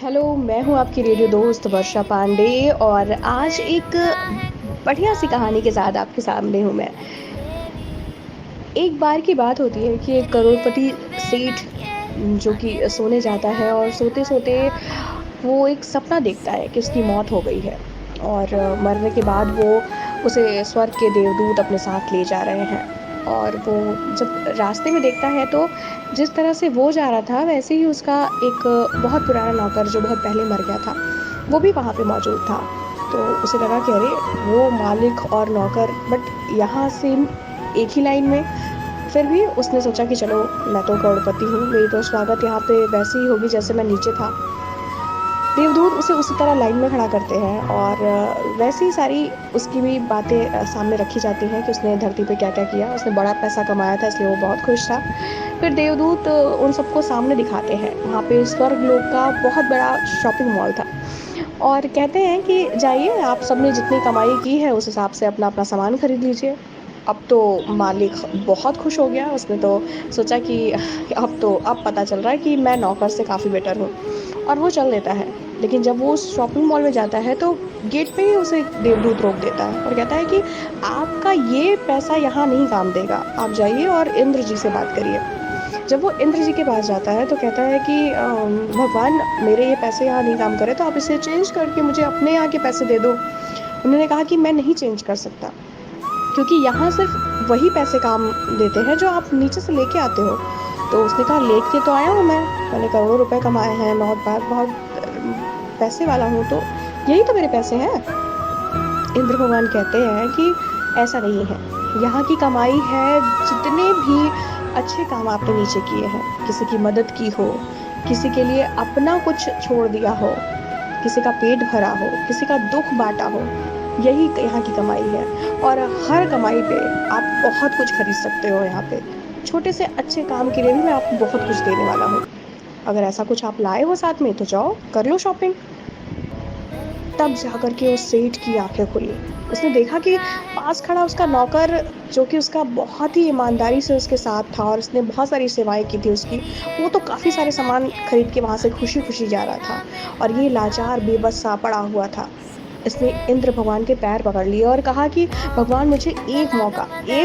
Hello, मैं हूँ आपकी रेडियो दोस्त वर्षा पांडे और आज एक बढ़िया सी कहानी के साथ आपके सामने हूँ मैं। एक बार की बात होती है कि एक करोड़पति सेठ जो कि सोने जाता है और सोते-सोते वो एक सपना देखता है कि उसकी मौत हो गई है और मरने के बाद वो उसे स्वर्ग के देवदूत अपने साथ ले जा रहे हैं। और वो जब रास्ते में देखता है तो जिस तरह से वो जा रहा था वैसे ही उसका एक बहुत पुराना नौकर जो बहुत पहले मर गया था, वो भी वहाँ पे मौजूद था। तो उसे लगा कि अरे! वो मालिक और नौकर बट यहाँ सेम एक ही लाइन में। फिर भी उसने सोचा कि चलो मैं तो करोड़पति हूँ, मेरी तो स्वागत यहाँ पे वैसे ही होगी जैसे मैं नीचे था। देवदूत उसे उसी तरह लाइन में खड़ा करते हैं और वैसे ही सारी उसकी भी बातें सामने रखी जाती हैं कि उसने धरती पे क्या-क्या किया। उसने बड़ा पैसा कमाया था इसलिए वो बहुत खुश था। फिर देवदूत उन सबको सामने दिखाते हैं। वहाँ पे स्वर्गलोक का बहुत बड़ा शॉपिंग मॉल था और कहते हैं कि जाइए आप सबने जितनी कमाई की है उस हिसाब से अपना-अपना सामान खरीद लीजिए। अब तो मालिक बहुत खुश हो गया। उसने तो सोचा कि अब पता चल रहा है कि मैं नौकर से काफ़ी बेटर हूँ और वो चल देता है। लेकिन जब वो उस शॉपिंग मॉल में जाता है तो गेट पे ही उसे एक देवदूत रोक देता है और कहता है कि आपका ये पैसा यहाँ नहीं काम देगा। आप जाइए और इंद्र जी से बात करिए। जब वो इंद्र जी के पास जाता है तो कहता है कि भगवान मेरे ये पैसे यहाँ नहीं काम कर रहे तो आप इसे चेंज करके मुझे अपने यहाँ के पैसे दे दो। उन्होंने कहा कि मैं नहीं चेंज कर सकता क्योंकि यहाँ सिर्फ वही पैसे काम देते हैं जो आप नीचे से लेके आते हो। तो उसने कहा लेके तो आया हूँ मैंने करोड़ों रुपए कमाए हैं, मैं बहुत पैसे वाला हूँ तो यही तो मेरे पैसे हैं। इंद्र भगवान कहते हैं कि ऐसा नहीं है। यहाँ की कमाई है जितने भी अच्छे काम आपने नीचे किए हैं, किसी की मदद की हो, किसी के लिए अपना कुछ छोड़ दिया हो, किसी का पेट भरा हो, किसी का दुख बाँटा हो, यही यहाँ की कमाई है। और हर कमाई पे आप बहुत कुछ खरीद सकते हो यहाँ पे। छोटे से अच्छे काम के लिए भी मैं आपको बहुत कुछ देने वाला हूँ। अगर ऐसा कुछ आप लाए हो साथ में तो जाओ कर लो शॉपिंग। तब जाकर के उस सेठ की आँखें खुली। उसने देखा कि पास खड़ा उसका नौकर जो कि उसका बहुत ही ईमानदारी से उसके साथ था और उसने बहुत सारी सेवाएँ की थी उसकी, वो तो काफ़ी सारे सामान खरीद के वहाँ से खुशी-खुशी जा रहा था और ये लाचार बेबस-सा पड़ा हुआ था। इसने इंद्र भगवान के पैर पकड़ लिए और कहा कि भगवान मुझे एक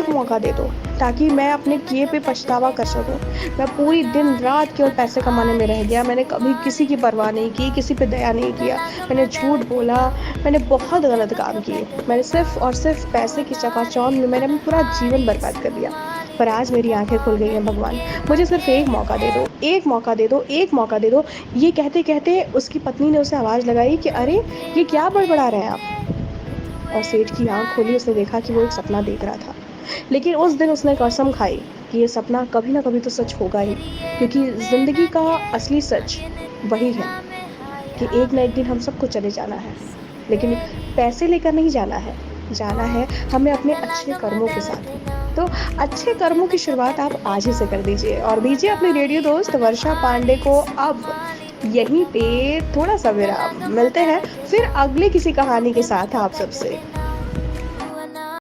मौका दे दो ताकि मैं अपने किए पे पछतावा कर सकूं। मैं पूरी दिन रात केवल पैसे कमाने में रह गया। मैंने कभी किसी की परवाह नहीं की, किसी पे दया नहीं किया। मैंने झूठ बोला, मैंने बहुत गलत काम किए। मैंने सिर्फ और सिर्फ पैसे की चकाचौंध में मैंने अपना पूरा जीवन बर्बाद कर दिया। पर आज मेरी आंखें खुल गई हैं भगवान, मुझे सिर्फ एक मौका दे दो, एक मौका दे दो, एक मौका दे दो। ये कहते-कहते उसकी पत्नी ने उसे आवाज़ लगाई कि अरे! ये क्या बड़बड़ा रहे हैं आप? और सेठ की आँख खुली, उसने देखा कि वो एक सपना देख रहा था। लेकिन उस दिन उसने कसम खाई कि ये सपना कभी न कभी तो सच होगा ही, क्योंकि ज़िंदगी का असली सच वही है कि एक ना एक दिन हम सबको चले जाना है। लेकिन पैसे लेकर नहीं जाना है हमें अपने अच्छे कर्मों के साथ। तो अच्छे कर्मों की शुरुआत आप आज ही से कर दीजिए और दीजिए अपने रेडियो दोस्त वर्षा पांडे को अब यहीं पे थोड़ा-सा विराम। मिलते हैं फिर अगली किसी कहानी के साथ आप सबसे।